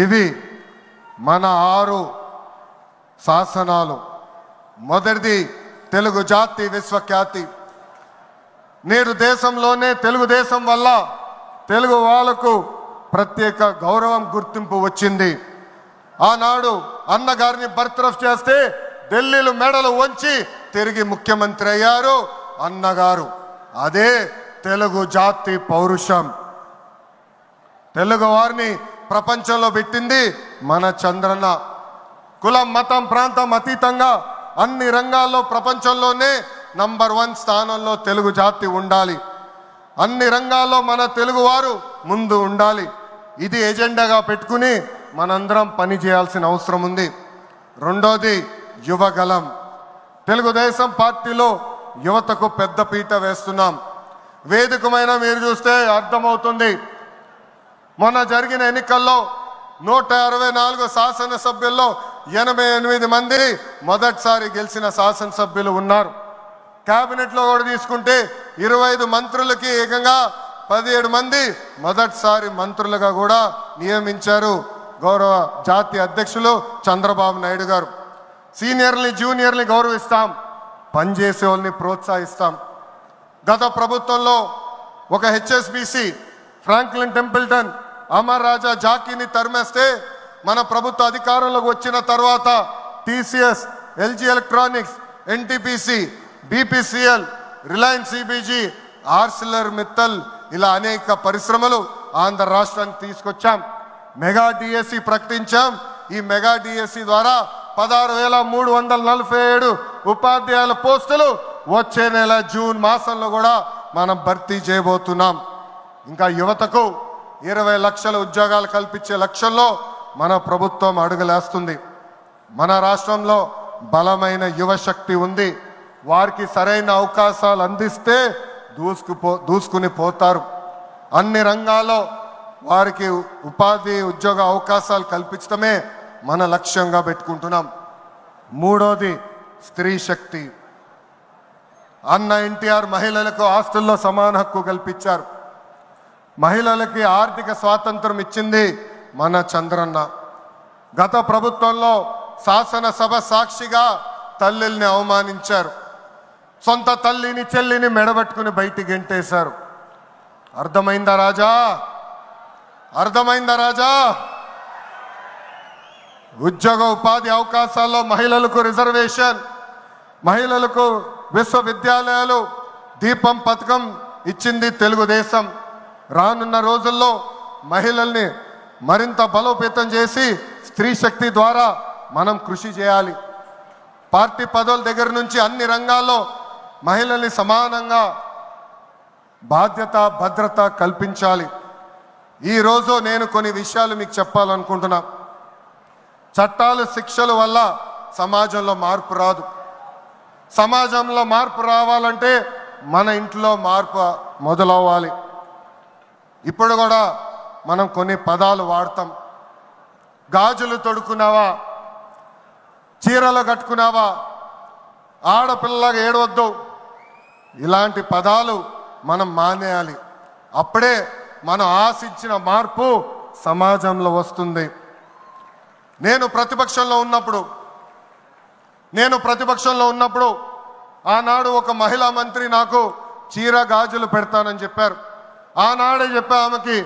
ఇవి మన 6 శాసనాలు. మొదటిది తెలుగు జాతి విశ్వఖ్యాతి. నేడు దేశంలోనే తెలుగుదేశం వల్ల తెలుగు వాళ్ళకు ప్రత్యేక గౌరవం గుర్తింపు వచ్చింది. ఆనాడు అన్నగారిని బర్తరఫ్ చేస్తే ఢిల్లీలో మెడలు వంచి తిరిగి ముఖ్యమంత్రి అయ్యారు అన్నగారు. అదే తెలుగు జాతి పౌరుషం. తెలుగు వారిని ప్రపంచంలో పెట్టింది మన చంద్రన్న. కులం మతం ప్రాంతం అతీతంగా అన్ని రంగాల్లో ప్రపంచంలోనే నంబర్ 1 స్థానంలో తెలుగు జాతి ఉండాలి. అన్ని రంగాల్లో మన తెలుగువారు ముందు ఉండాలి. ఇది ఎజెండాగా పెట్టుకుని మనందరం పని చేయాల్సిన అవసరం ఉంది. రెండోది యువగలం. తెలుగుదేశం పార్టీలో యువతకు పెద్ద పీట వేస్తున్నాం. వేదికమైన మీరు చూస్తే అర్థమవుతుంది. మొన్న జరిగిన ఎన్నికల్లో 164 శాసనసభ్యుల్లో 88 మంది మొదటిసారి గెలిచిన శాసనసభ్యులు ఉన్నారు. కేబినెట్లో కూడా తీసుకుంటే 25 మంత్రులకి ఏకంగా 17 మంది మొదటిసారి మంత్రులుగా కూడా నియమించారు గౌరవ జాతీయ అధ్యక్షులు చంద్రబాబు నాయుడు గారు. సీనియర్ని జూనియర్ని గౌరవిస్తాం, పనిచేసే వాళ్ళని ప్రోత్సహిస్తాం. గత ప్రభుత్వంలో ఒక HSBC Franklin Templeton Amar Raja జాకీని తరిమేస్తే మన ప్రభుత్వ అధికారంలోకి వచ్చిన తర్వాత TCS, LG electronics, NTPC, BPCL, Reliance CBG, Arcelor Mittal ఇలా అనేక పరిశ్రమలు ఆంధ్ర రాష్ట్రానికి తీసుకొచ్చాం. మెగా డిఎస్సి ప్రకటించాం. ఈ మెగా డిఎస్సి ద్వారా 16,347 ఉపాధ్యాయుల పోస్టులు వచ్చే నెల జూన్ మాసంలో కూడా మనం భర్తీ చేయబోతున్నాం. ఇంకా యువతకు 20 లక్షల ఉద్యోగాలు కల్పించే లక్ష్యంలో మన ప్రభుత్వం అడుగులేస్తుంది. మన రాష్ట్రంలో బలమైన యువశక్తి ఉంది. వారికి సరైన అవకాశాలు అందిస్తే దూసుకుని పోతారు. అన్ని రంగాల్లో వారికి ఉపాధి ఉద్యోగ అవకాశాలు కల్పించడమే మన లక్ష్యంగా పెట్టుకుంటున్నాం. మూడోది స్త్రీ శక్తి. అన్న ఎన్టీఆర్ మహిళలకు ఆస్తుల్లో సమాన హక్కు కల్పించారు. మహిళలకి ఆర్థిక స్వాతంత్రం ఇచ్చింది మన చంద్రన్న. గత ప్రభుత్వంలో శాసనసభ సాక్షిగా తల్లిల్ని అవమానించారు. సొంత తల్లిని చెల్లిని మెడబెట్టుకుని బయటికి గెంటేశారు. అర్థమైందా రాజా? అర్థమైందా రాజా? ఉద్యోగ ఉపాధి అవకాశాల్లో మహిళలకు రిజర్వేషన్, మహిళలకు విశ్వవిద్యాలయాలు, దీపం పథకం ఇచ్చింది తెలుగుదేశం. రానున్న రోజుల్లో మహిళల్ని మరింత బలోపేతం చేసి స్త్రీ శక్తి ద్వారా మనం కృషి చేయాలి. పార్టీ పదవుల దగ్గర నుంచి అన్ని రంగాల్లో మహిళల్ని సమానంగా బాధ్యత భద్రత కల్పించాలి. ఈరోజు నేను కొన్ని విషయాలు మీకు చెప్పాలనుకుంటున్నా. చట్టాలు శిక్షల వల్ల సమాజంలో మార్పు రాదు. సమాజంలో మార్పు రావాలంటే మన ఇంట్లో మార్పు మొదలవ్వాలి. ఇప్పుడు కూడా మనం కొన్ని పదాలు వాడతాం. గాజులు తొడుకున్నావా, చీరలు కట్టుకున్నావా, ఆడపిల్లగా ఏడవద్దు, ఇలాంటి పదాలు మనం మానేయాలి. అప్పుడే మనం ఆశించిన మార్పు సమాజంలో వస్తుంది. నేను ప్రతిపక్షంలో ఉన్నప్పుడు ఆనాడు ఒక మహిళా మంత్రి నాకు చీర గాజులు పెడతానని చెప్పారు. ఆనాడే చెప్పా ఆమెకి,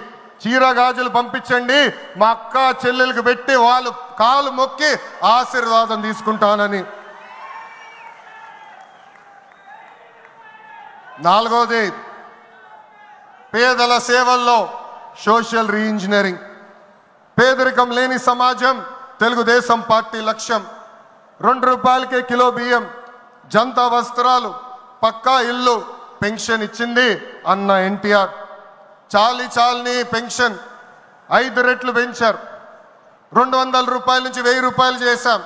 చీర గాజులు పంపించండి, మా అక్క చెల్లెలకు పెట్టి వాళ్ళు కాలు మొక్కి ఆశీర్వాదం తీసుకుంటానని. నాలుగోది పేదల సేవల్లో సోషల్ రీఇంజనీరింగ్. పేదరికం లేని సమాజం తెలుగుదేశం పార్టీ లక్ష్యం. 2 రూపాయలకే కిలో బియ్యం, జంతా వస్త్రాలు, పక్కా ఇల్లు, పెన్షన్ ఇచ్చింది అన్న ఎన్టీఆర్. చాలని పెన్షన్ 5 రెట్లు పెంచారు. 200 రూపాయల నుంచి 1000 రూపాయలు చేశాం.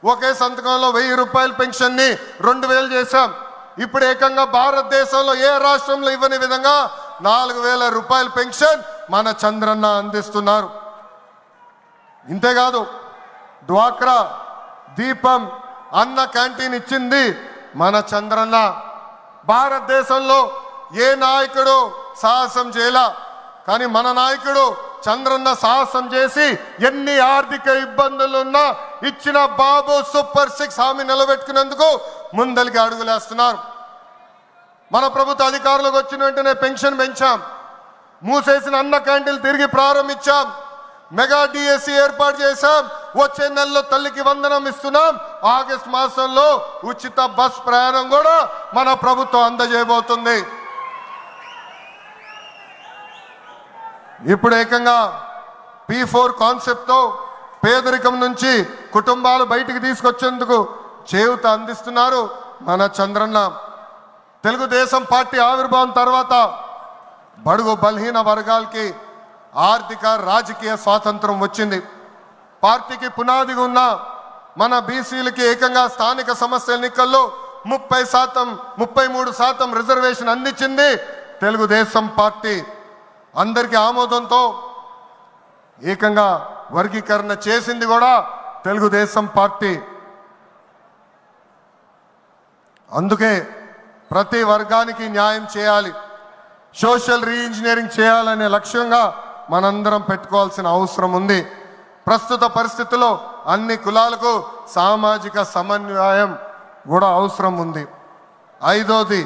ఒకే సంతకంలో 1000 రూపాయల పెన్షన్ని 2000 చేశాం. ఇప్పుడు ఏకంగా భారతదేశంలో ఏ రాష్ట్రంలో ఇవ్వని విధంగా 4000 రూపాయల పెన్షన్ మన చంద్రన్న అందిస్తున్నారు. ఇంతేకాదు డ్వాక్రా, దీపం, అన్న క్యాంటీన్ ఇచ్చింది మన చంద్రన్న. భారతదేశంలో ఏ నాయకుడు సాహసం చేయలా, కానీ మన నాయకుడు చంద్రన్న సాహసం చేసి ఎన్ని ఆర్థిక ఇబ్బందులున్నా ఇచ్చిన బాబు సూపర్ 6 హామీ నిలబెట్టుకునేందుకు ముందలికి అడుగులేస్తున్నారు. మన ప్రభుత్వ అధికారులకు వచ్చిన వెంటనే పెన్షన్ పెంచాం, మూసేసిన అన్న క్యాంటీన్లు తిరిగి ప్రారంభించాం, మెగా డిఎస్సి ఏర్పాటు చేశాం, వచ్చే నెలలో తల్లికి వందనం ఇస్తున్నాం, ఆగస్టు మాసంలో ఉచిత బస్ ప్రయాణం కూడా మన ప్రభుత్వం అందజేయబోతుంది. ఇప్పుడు ఏకంగా P4 కాన్సెప్ట్తో పేదరికం నుంచి కుటుంబాలు బయటికి తీసుకొచ్చేందుకు చేయూత అందిస్తున్నారు మన చంద్రన్న. తెలుగుదేశం పార్టీ ఆవిర్భావం తర్వాత బడుగు బలహీన వర్గాలకి ఆర్థిక రాజకీయ స్వాతంత్రం వచ్చింది. పార్టీకి పునాదిగా ఉన్న మన బీసీలకి ఏకంగా స్థానిక సంస్థల ఎన్నికల్లో 33% రిజర్వేషన్ అందించింది తెలుగుదేశం పార్టీ. అందరికీ ఆమోదంతో ఏకంగా వర్గీకరణ చేసింది కూడా తెలుగుదేశం పార్టీ. అందుకే ప్రతి వర్గానికి న్యాయం చేయాలి, సోషల్ రీఇంజనీరింగ్ చేయాలనే లక్ష్యంగా మనందరం పెట్టుకోవాల్సిన అవసరం ఉంది. ప్రస్తుత పరిస్థితుల్లో అన్ని కులాలకు సామాజిక సమన్వయం కూడా అవసరం ఉంది. 5వది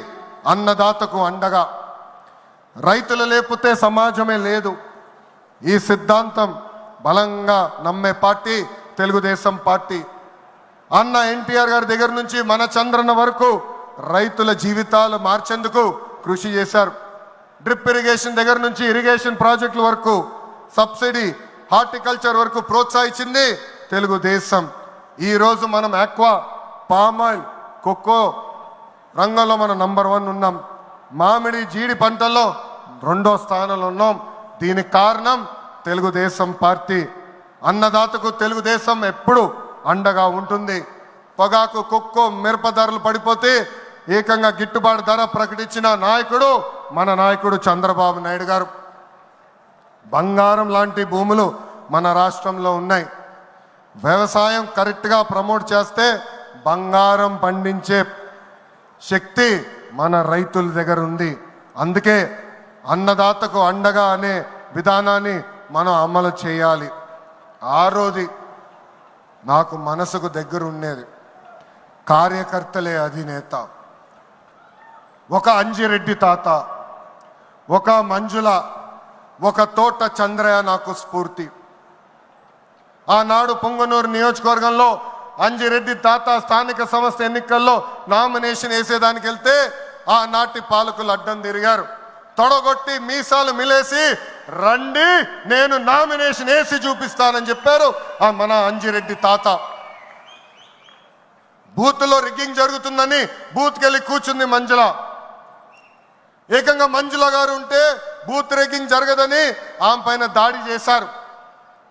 అన్నదాతకు అండగా. రైతులు లేకపోతే సమాజమే లేదు. ఈ సిద్ధాంతం బలంగా నమ్మే పార్టీ తెలుగుదేశం పార్టీ. అన్న ఎన్టీఆర్ గారి దగ్గర నుంచి మన చంద్రన్న వరకు రైతుల జీవితాలు మార్చేందుకు కృషి చేశారు. డ్రిప్ ఇరిగేషన్ దగ్గర నుంచి ఇరిగేషన్ ప్రాజెక్టుల వరకు, సబ్సిడీ హార్టికల్చర్ వరకు ప్రోత్సహించింది తెలుగుదేశం. ఈరోజు మనం ఆక్వా, పామాయిల్, కోకో రంగంలో మనం నంబర్ 1 ఉన్నాం. మామిడి, జీడి పంటల్లో 2వ స్థానంలో ఉన్నాం. దీనికి కారణం తెలుగుదేశం పార్టీ. అన్నదాతకు తెలుగుదేశం ఎప్పుడు అండగా ఉంటుంది. పొగాకు, కొక్కో, మిరప ధరలు పడిపోతే ఏకంగా గిట్టుబాటు ధర ప్రకటించిన నాయకుడు మన నాయకుడు చంద్రబాబు నాయుడు గారు. బంగారం లాంటి భూములు మన రాష్ట్రంలో ఉన్నాయి. వ్యవసాయం కరెక్ట్గా ప్రమోట్ చేస్తే బంగారం పండించే శక్తి మన రైతుల దగ్గర ఉంది. అందుకే అన్నదాతకు అండగా అనే విధానాన్ని మనం అమలు చేయాలి. 6వది నాకు మనసుకు దగ్గర ఉండేది, కార్యకర్తలే అధినేత. ఒక అంజిరెడ్డి తాత, ఒక మంజుల, ఒక తోట చంద్రయ్య నాకు స్ఫూర్తి. ఆనాడు పొంగనూరు నియోజకవర్గంలో అంజిరెడ్డి తాత స్థానిక సంస్థ ఎన్నికల్లో నామినేషన్ వేసేదానికి వెళ్తే ఆనాటి పాలకులు అడ్డం తిరిగారు. తొడగొట్టి మీసాలు మిలేసి రండి నేను నామినేషన్ వేసి చూపిస్తానని చెప్పారు మన అంజిరెడ్డి తాత. బూత్లో రిగ్గింగ్ జరుగుతుందని బూత్కి వెళ్ళి కూర్చుంది మంజుల. ఏకంగా మంజుల గారు ఉంటే బూత్ రిగ్గింగ్ జరగదని ఆమె పైన దాడి చేశారు.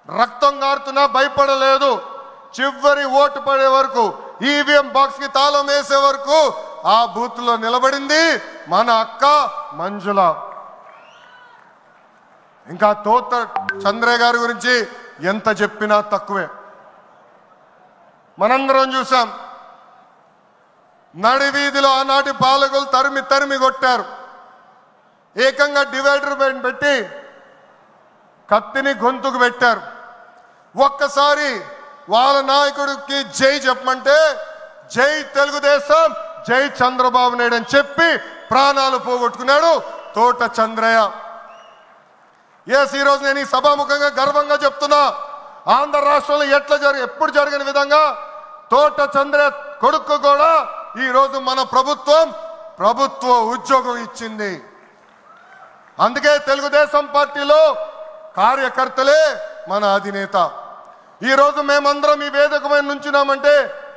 రక్తం గారుతున్నా భయపడలేదు. చివరి ఓటు పడే వరకు, ఈవీఎం బాక్స్ కి తాళం వేసే వరకు ఆ బూత్ లో నిలబడింది మన అక్క మంజుల. ఇంకా తోట చంద్రయ్య గారి గురించి ఎంత చెప్పినా తక్కువే. మనందరం చూసాం, నడి వీధిలో ఆనాటి పాలకులు తరిమి తరిమి కొట్టారు. ఏకంగా డివైడర్ పైన పెట్టి కత్తిని గొంతుకు పెట్టారు. ఒక్కసారి వాళ్ళ నాయకుడికి జై చెప్పమంటే జై తెలుగుదేశం, జై చంద్రబాబు నాయుడు అని చెప్పి ప్రాణాలు పోగొట్టుకున్నాడు తోట చంద్రయ్య. ఈరోజు నేను ఈ సభాముఖంగా గర్వంగా చెప్తున్నా, ఆంధ్ర రాష్ట్రంలో ఎప్పుడు జరిగిన విధంగా తోట చంద్రయ్య కొడుకు కూడా ఈరోజు మన ప్రభుత్వ ఉద్యోగం ఇచ్చింది. అందుకే తెలుగుదేశం పార్టీలో కార్యకర్తలే మన అధినేత. ఈరోజు మేమందరం ఈ వేదిక మీద నుంచున్నామంటే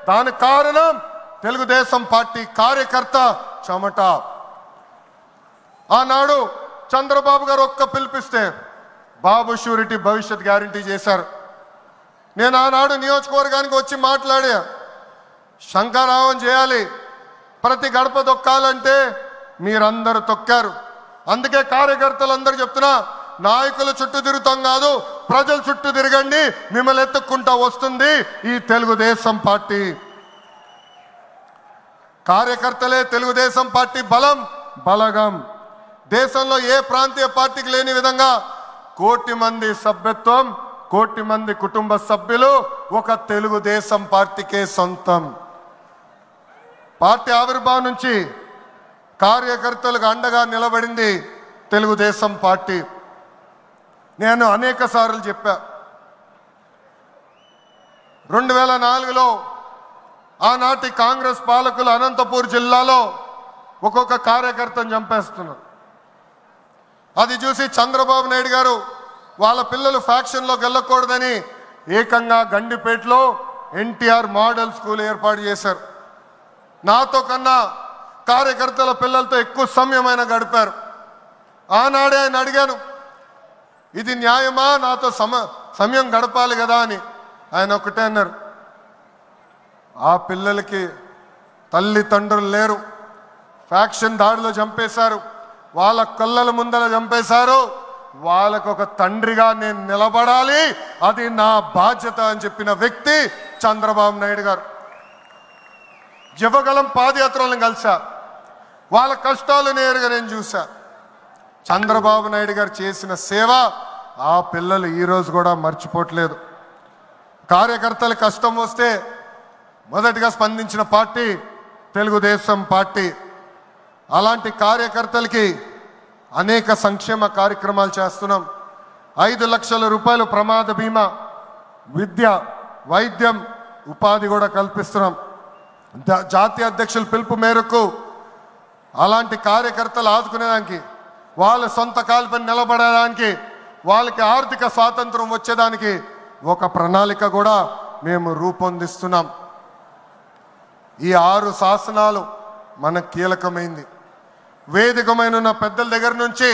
దానికి కారణం తెలుగుదేశం పార్టీ కార్యకర్త చెమట. ఆనాడు చంద్రబాబు గారు ఒక్క పిలిపిస్తే బాబు షూరిటీ భవిష్యత్ గ్యారంటీ చేశారు. నేను ఆనాడు నియోజకవర్గానికి వచ్చి మాట్లాడా, శంకరావం చేయాలి, ప్రతి గడప తొక్కాలంటే మీరందరూ తొక్కారు. అందుకే కార్యకర్తలందరూ చెప్తున్నా, నాయకుల చుట్టూ తిరుగుతాం కాదు, ప్రజల చుట్టూ తిరగండి, మిమ్మల్ని ఎత్తుక్కుంటా వస్తుంది ఈ తెలుగుదేశం పార్టీ. కార్యకర్తలే తెలుగుదేశం పార్టీ బలం, బలగం. దేశంలో ఏ ప్రాంతీయ పార్టీకి లేని విధంగా కోటి మంది సభ్యత్వం, కోటి మంది కుటుంబ సభ్యులు ఒక తెలుగుదేశం పార్టీకే సొంతం. పార్టీ ఆవిర్భావం నుంచి కార్యకర్తలకు అండగా నిలబడింది తెలుగుదేశం పార్టీ. నేను అనేక సార్లు చెప్పా, 2004లో ఆనాటి కాంగ్రెస్ పాలకులు అనంతపూర్ జిల్లాలో ఒక్కొక్క కార్యకర్తను చంపేస్తున్నారు. అది చూసి చంద్రబాబు నాయుడు గారు వాళ్ళ పిల్లలు ఫ్యాక్షన్లోకి వెళ్ళకూడదని ఏకంగా గండిపేటలో ఎన్టీఆర్ మోడల్ స్కూల్ ఏర్పాటు చేశారు. నాతో కన్నా కార్యకర్తల పిల్లలతో ఎక్కువ సమయం ఆయన గడిపారు. ఆనాడే ఆయన అడిగాను, ఇది న్యాయమా, నాతో సమయం గడపాలి కదా అని. ఆయన ఒకటే అన్నారు, ఆ పిల్లలకి తల్లిదండ్రులు లేరు, ఫ్యాక్షన్ దాడిలో చంపేశారు, వాళ్ళ కళ్ళల ముందర చంపేశారు, వాళ్ళకు ఒక తండ్రిగా నేను నిలబడాలి, అది నా బాధ్యత అని చెప్పిన వ్యక్తి చంద్రబాబు నాయుడు గారు. యువగలం పాదయాత్రలను కలిసా, వాళ్ళ కష్టాలు నేరుగా నేను చూసా. చంద్రబాబు నాయుడు గారు చేసిన సేవ ఆ పిల్లలు ఈరోజు కూడా మర్చిపోవట్లేదు. కార్యకర్తల కష్టం వస్తే మొదటిగా స్పందించిన పార్టీ తెలుగుదేశం పార్టీ. అలాంటి కార్యకర్తలకి అనేక సంక్షేమ కార్యక్రమాలు చేస్తున్నాం. 5 లక్షల రూపాయలు ప్రమాద బీమా, విద్య, వైద్యం, ఉపాధి కూడా కల్పిస్తున్నాం. జాతీయ అధ్యక్షుల పిలుపు మేరకు అలాంటి కార్యకర్తలు ఆదుకునేదానికి, వాళ్ళ సొంత కాలుపై నిలబడడానికి, వాళ్ళకి ఆర్థిక స్వాతంత్రం వచ్చేదానికి ఒక ప్రణాళిక కూడా మేము రూపొందిస్తున్నాం. ఈ 6 శాసనాలు మనకు కీలకమైంది. వేదికమైన పెద్దల దగ్గర నుంచి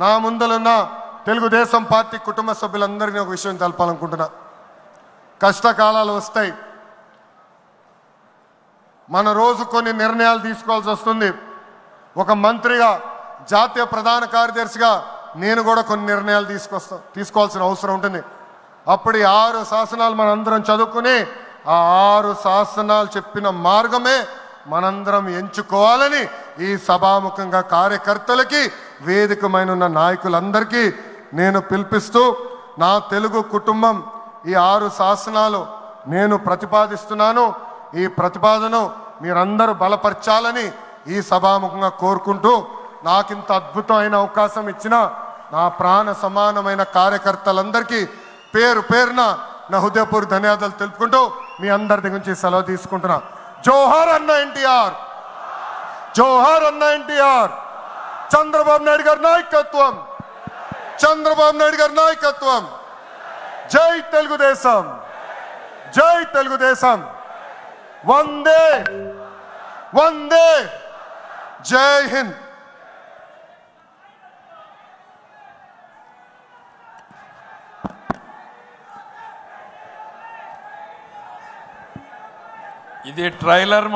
నా ముందలున్న తెలుగుదేశం పార్టీ కుటుంబ సభ్యులందరినీ ఒక విషయం తెలపాలనుకుంటున్నా. కష్టకాలాలు వస్తాయి, మన రోజు కొన్ని నిర్ణయాలు తీసుకోవాల్సి వస్తుంది. ఒక మంత్రిగా, జాతీయ ప్రధాన కార్యదర్శిగా నేను కూడా కొన్ని నిర్ణయాలు తీసుకోవాల్సిన అవసరం ఉంటుంది. అప్పుడు ఈ 6 శాసనాలు మనందరం చదువుకుని ఆ 6 శాసనాలు చెప్పిన మార్గమే మనందరం ఎంచుకోవాలని ఈ సభాముఖంగా కార్యకర్తలకి, వేదికమైన నాయకులందరికీ నేను పిలిపిస్తూ, నా తెలుగు కుటుంబం ఈ 6 శాసనాలు నేను ప్రతిపాదిస్తున్నాను. ఈ ప్రతిపాదన మీరందరూ బలపరచాలని ఈ సభాముఖంగా కోరుకుంటూ, నాకింత అద్భుతమైన అవకాశం ఇచ్చిన నా ప్రాణ సమానమైన కార్యకర్తలందరికీ పేరు పేరున నా హృదయపూర్వక ధన్యవాదాలు తెలుపుకుంటూ మీ అందరి దగ్గర నుంచి సెలవు తీసుకుంటున్నా. జోహార్ అన్న ఎన్టీఆర్, జోహార్ అన్న ఎన్టీఆర్. చంద్రబాబు నాయుడు గారి నాయకత్వం, చంద్రబాబు నాయుడు గారి నాయకత్వం. జై తెలుగుదేశం, జై తెలుగుదేశం. వందే వందే, జై హింద్. ఇది ట్రైలర్.